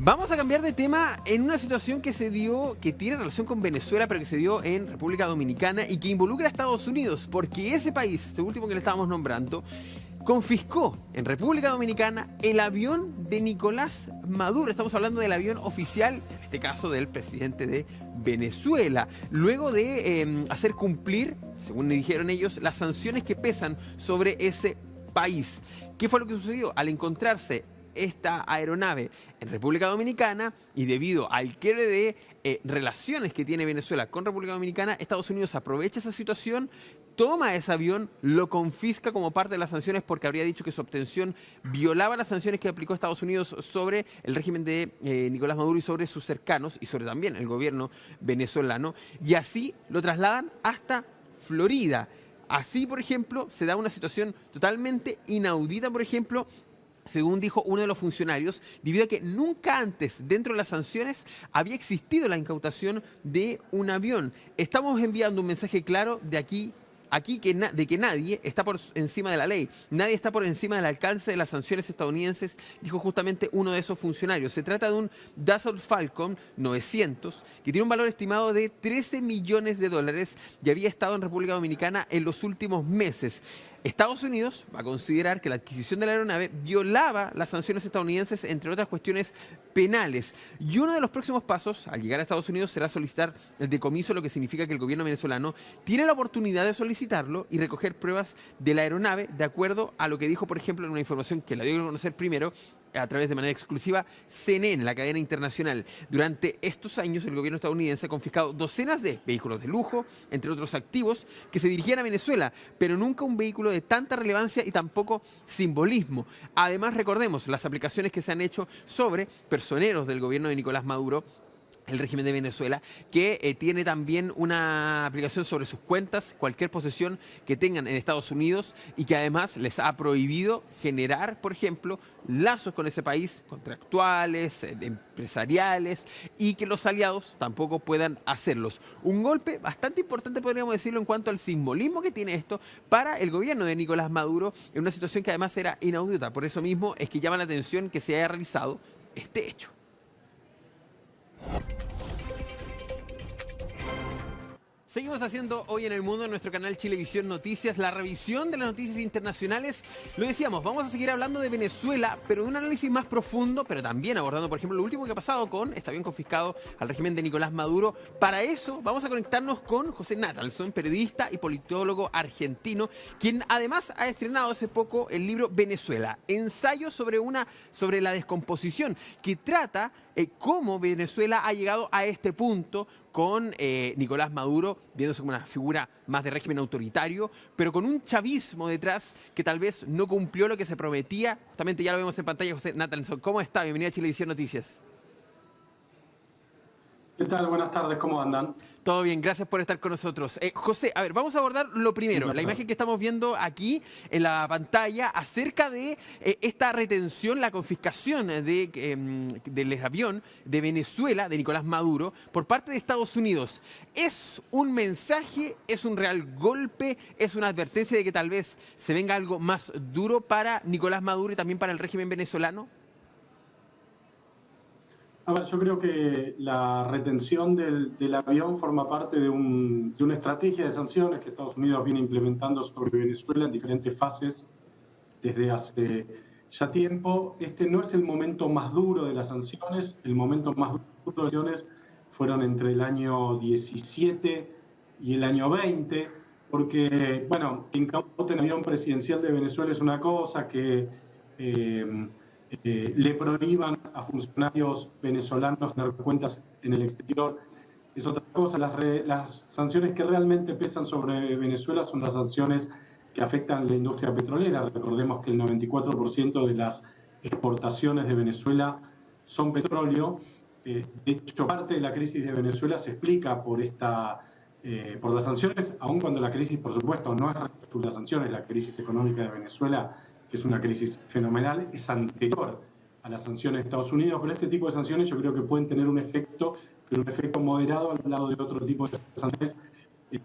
Vamos a cambiar de tema en una situación que se dio, que tiene relación con Venezuela, pero que se dio en República Dominicana y que involucra a Estados Unidos, porque ese país, este último que le estábamos nombrando, confiscó en República Dominicana el avión de Nicolás Maduro. Estamos hablando del avión oficial, en este caso del presidente de Venezuela, luego de hacer cumplir, según me dijeron ellos, las sanciones que pesan sobre ese país. ¿Qué fue lo que sucedió? Al encontrarse esta aeronave en República Dominicana y debido al quiebre de relaciones que tiene Venezuela con República Dominicana, Estados Unidos aprovecha esa situación, toma ese avión, lo confisca como parte de las sanciones porque habría dicho que su obtención violaba las sanciones que aplicó Estados Unidos sobre el régimen de Nicolás Maduro y sobre sus cercanos y sobre también el gobierno venezolano, y así lo trasladan hasta Florida. Así, por ejemplo, se da una situación totalmente inaudita, por ejemplo, según dijo uno de los funcionarios, debido a que nunca antes dentro de las sanciones había existido la incautación de un avión. Estamos enviando un mensaje claro de de que nadie está por encima de la ley, nadie está por encima del alcance de las sanciones estadounidenses, dijo justamente uno de esos funcionarios. Se trata de un Dassault Falcon 900 que tiene un valor estimado de 13 millones de dólares y había estado en República Dominicana en los últimos meses. Estados Unidos va a considerar que la adquisición de la aeronave violaba las sanciones estadounidenses, entre otras cuestiones penales. Y uno de los próximos pasos, al llegar a Estados Unidos, será solicitar el decomiso, lo que significa que el gobierno venezolano tiene la oportunidad de solicitarlo y recoger pruebas de la aeronave, de acuerdo a lo que dijo, por ejemplo, en una información que la dio a conocer primero, a través de manera exclusiva, CNN, la cadena internacional. Durante estos años, el gobierno estadounidense ha confiscado docenas de vehículos de lujo, entre otros activos, que se dirigían a Venezuela, pero nunca un vehículo de tanta relevancia y tampoco simbolismo. Además, recordemos las aplicaciones que se han hecho sobre personeros del gobierno de Nicolás Maduro, el régimen de Venezuela, que tiene también una aplicación sobre sus cuentas, cualquier posesión que tengan en Estados Unidos, y que además les ha prohibido generar, por ejemplo, lazos con ese país, contractuales, empresariales, y que los aliados tampoco puedan hacerlos. Un golpe bastante importante, podríamos decirlo, en cuanto al simbolismo que tiene esto para el gobierno de Nicolás Maduro, en una situación que además era inaudita. Por eso mismo es que llama la atención que se haya realizado este hecho. Seguimos haciendo hoy en el mundo, en nuestro canal Chilevisión Noticias, la revisión de las noticias internacionales. Lo decíamos, vamos a seguir hablando de Venezuela, pero de un análisis más profundo, pero también abordando, por ejemplo, lo último que ha pasado con este avión confiscado al régimen de Nicolás Maduro. Para eso vamos a conectarnos con José Natalson, periodista y politólogo argentino, quien además ha estrenado hace poco el libro Venezuela, ensayo sobre la descomposición, que trata cómo Venezuela ha llegado a este punto con Nicolás Maduro, viéndose como una figura más de régimen autoritario, pero con un chavismo detrás que tal vez no cumplió lo que se prometía. Justamente ya lo vemos en pantalla, José Natalson. ¿Cómo está? Bienvenido a Chilevisión Noticias. ¿Qué tal? Buenas tardes, ¿cómo andan? Todo bien, gracias por estar con nosotros. José, a ver, vamos a abordar lo primero, la imagen que estamos viendo aquí en la pantalla acerca de esta retención, la confiscación del avión de Venezuela, de Nicolás Maduro, por parte de Estados Unidos. ¿Es un mensaje, es un real golpe, es una advertencia de que tal vez se venga algo más duro para Nicolás Maduro y también para el régimen venezolano? A ver, yo creo que la retención del avión forma parte de una estrategia de sanciones que Estados Unidos viene implementando sobre Venezuela en diferentes fases desde hace ya tiempo. Este no es el momento más duro de las sanciones. El momento más duro de las sanciones fueron entre el año 17 y el año 20, porque, bueno, que incauten el avión presidencial de Venezuela es una cosa, que le prohíban a funcionarios venezolanos tener cuentas en el exterior es otra cosa. Las sanciones que realmente pesan sobre Venezuela son las sanciones que afectan la industria petrolera. Recordemos que el 94% de las exportaciones de Venezuela son petróleo. De hecho, parte de la crisis de Venezuela se explica por las sanciones, aun cuando la crisis, por supuesto, no es por las sanciones. La crisis económica de Venezuela, que es una crisis fenomenal, es anterior a las sanciones de Estados Unidos, pero este tipo de sanciones yo creo que pueden tener un efecto, pero un efecto moderado al lado de otro tipo de sanciones,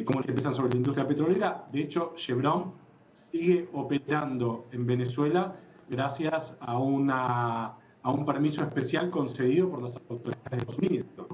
como las que pesan sobre la industria petrolera. De hecho, Chevron sigue operando en Venezuela gracias a una a un permiso especial concedido por las autoridades de Estados Unidos, ¿no?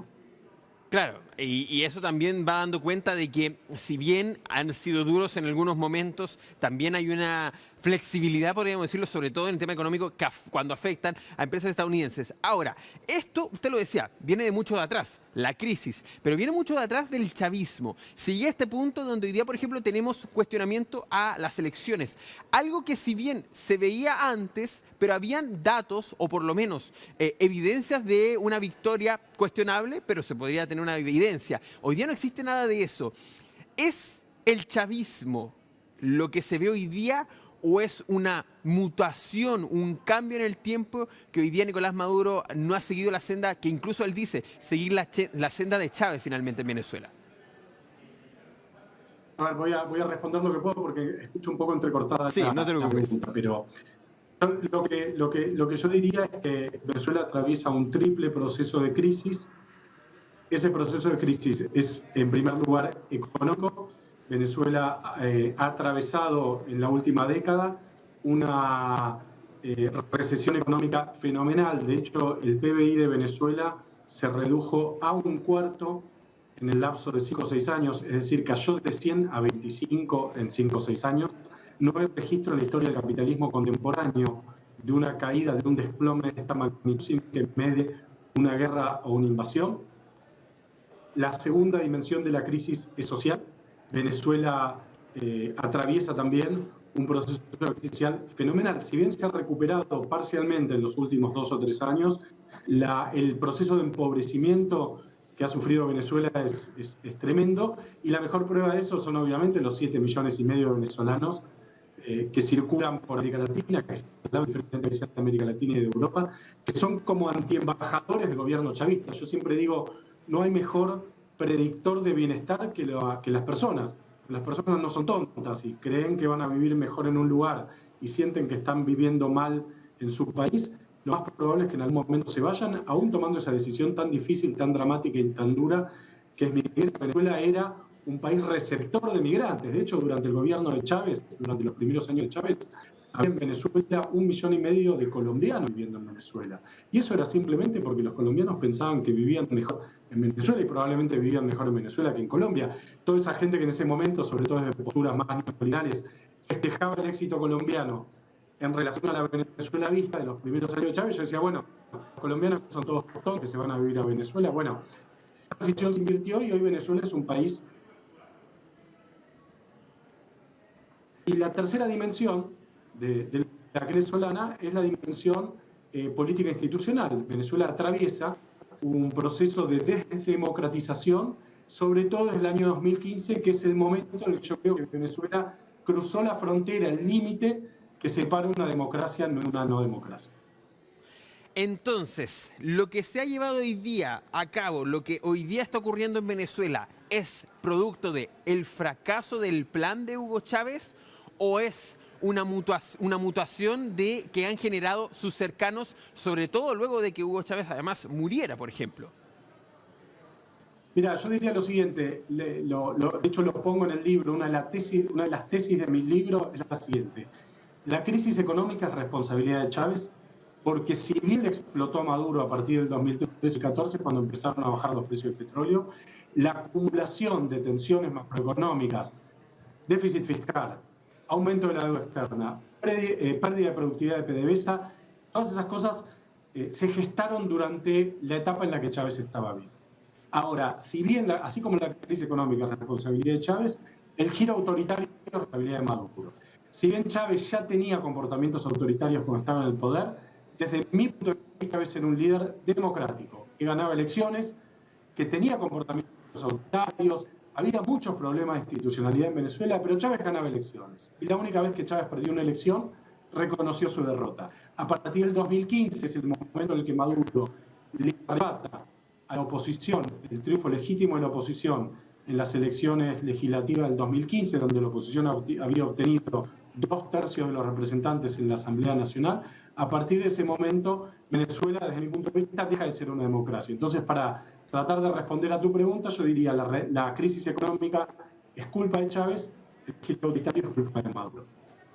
Claro, y eso también va dando cuenta de que si bien han sido duros en algunos momentos, también hay una flexibilidad, podríamos decirlo, sobre todo en el tema económico, cuando afectan a empresas estadounidenses. Ahora, esto, usted lo decía, viene de mucho de atrás, la crisis, pero viene mucho de atrás del chavismo. Sigue a este punto donde hoy día, por ejemplo, tenemos cuestionamiento a las elecciones. Algo que si bien se veía antes, pero habían datos, o por lo menos evidencias de una victoria cuestionable, pero se podría tener una evidencia. Hoy día no existe nada de eso. ¿Es el chavismo lo que se ve hoy día o es una mutación, un cambio en el tiempo que hoy día Nicolás Maduro no ha seguido la senda que incluso él dice, seguir la senda de Chávez finalmente en Venezuela? A ver, voy a responder lo que puedo porque escucho un poco entrecortada Sí, no te la preocupes. pregunta, pero lo que yo diría es que Venezuela atraviesa un triple proceso de crisis. Ese proceso de crisis es, en primer lugar, económico. Venezuela ha atravesado en la última década una recesión económica fenomenal. De hecho, el PBI de Venezuela se redujo a un cuarto en el lapso de 5 o 6 años, es decir, cayó de 100 a 25 en 5 o 6 años. No hay registro en la historia del capitalismo contemporáneo de una caída, de un desplome de esta magnitud sin que medie una guerra o una invasión. La segunda dimensión de la crisis es social. Venezuela atraviesa también un proceso social fenomenal. Si bien se ha recuperado parcialmente en los últimos 2 o 3 años, el proceso de empobrecimiento que ha sufrido Venezuela es tremendo, y la mejor prueba de eso son obviamente los 7,5 millones de venezolanos que circulan por América Latina, que están en diferentes países de América Latina y de Europa, que son como antiembajadores del gobierno chavista. Yo siempre digo, no hay mejor predictor de bienestar que las personas. Las personas no son tontas y creen que van a vivir mejor en un lugar y sienten que están viviendo mal en su país. Lo más probable es que en algún momento se vayan, aún tomando esa decisión tan difícil, tan dramática y tan dura que es migrar. Venezuela era un país receptor de migrantes. De hecho, durante el gobierno de Chávez, durante los primeros años de Chávez, había en Venezuela 1,5 millones de colombianos viviendo en Venezuela. Y eso era simplemente porque los colombianos pensaban que vivían mejor en Venezuela y probablemente vivían mejor en Venezuela que en Colombia. Toda esa gente que en ese momento, sobre todo desde posturas más neoliberales, festejaba el éxito colombiano en relación a la Venezuela vista de los primeros años de Chávez, yo decía, bueno, los colombianos son todos tontos que se van a vivir a Venezuela. Bueno, la situación se invirtió y hoy Venezuela es un país. Y la tercera dimensión de la venezolana es la dimensión política institucional. Venezuela atraviesa un proceso de desdemocratización, sobre todo desde el año 2015, que es el momento en el que yo creo que Venezuela cruzó la frontera, el límite que separa una democracia de una no democracia. Entonces, lo que se ha llevado hoy día a cabo, lo que hoy día está ocurriendo en Venezuela, ¿es producto del fracaso del plan de Hugo Chávez o es una mutación que han generado sus cercanos, sobre todo luego de que Hugo Chávez además muriera, por ejemplo? Mira, yo diría lo siguiente, de hecho lo pongo en el libro, una de las tesis de mi libro es la siguiente. La crisis económica es responsabilidad de Chávez, porque si bien le explotó a Maduro a partir del 2013 y 2014, cuando empezaron a bajar los precios del petróleo, la acumulación de tensiones macroeconómicas, déficit fiscal, aumento de la deuda externa, pérdida de productividad de PDVSA, todas esas cosas se gestaron durante la etapa en la que Chávez estaba vivo. Ahora, si bien, así como la crisis económica es responsabilidad de Chávez, el giro autoritario es responsabilidad de Maduro. Si bien Chávez ya tenía comportamientos autoritarios cuando estaba en el poder, desde mi punto de vista Chávez era un líder democrático, que ganaba elecciones, que tenía comportamientos autoritarios, había muchos problemas de institucionalidad en Venezuela, pero Chávez ganaba elecciones. Y la única vez que Chávez perdió una elección, reconoció su derrota. A partir del 2015 es el momento en el que Maduro le arrebata a la oposición el triunfo legítimo de la oposición en las elecciones legislativas del 2015, donde la oposición había obtenido 2/3 de los representantes en la Asamblea Nacional. A partir de ese momento, Venezuela, desde mi punto de vista, deja de ser una democracia. Entonces, para tratar de responder a tu pregunta, yo diría la crisis económica es culpa de Chávez, el giro autoritario es culpa de Maduro.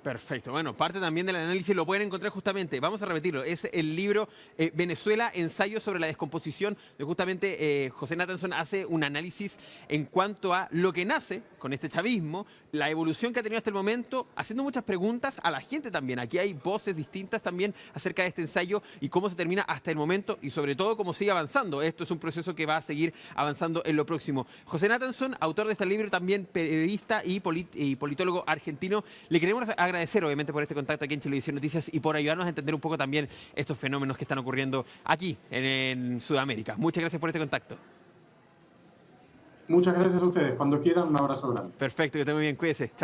Perfecto. Bueno, parte también del análisis lo pueden encontrar justamente, vamos a repetirlo, es el libro Venezuela, ensayo sobre la descomposición, de justamente José Nathanson hace un análisis en cuanto a lo que nace con este chavismo, la evolución que ha tenido hasta el momento, haciendo muchas preguntas a la gente también. Aquí hay voces distintas también acerca de este ensayo y cómo se termina hasta el momento y sobre todo cómo sigue avanzando. Esto es un proceso que va a seguir avanzando en lo próximo. José Nathanson, autor de este libro, también periodista y politólogo argentino, le queremos agradecer obviamente por este contacto aquí en Chilevisión Noticias y por ayudarnos a entender un poco también estos fenómenos que están ocurriendo aquí en Sudamérica. Muchas gracias por este contacto. Muchas gracias a ustedes. Cuando quieran, un abrazo grande. Perfecto, que esté muy bien. Cuídese. Chao.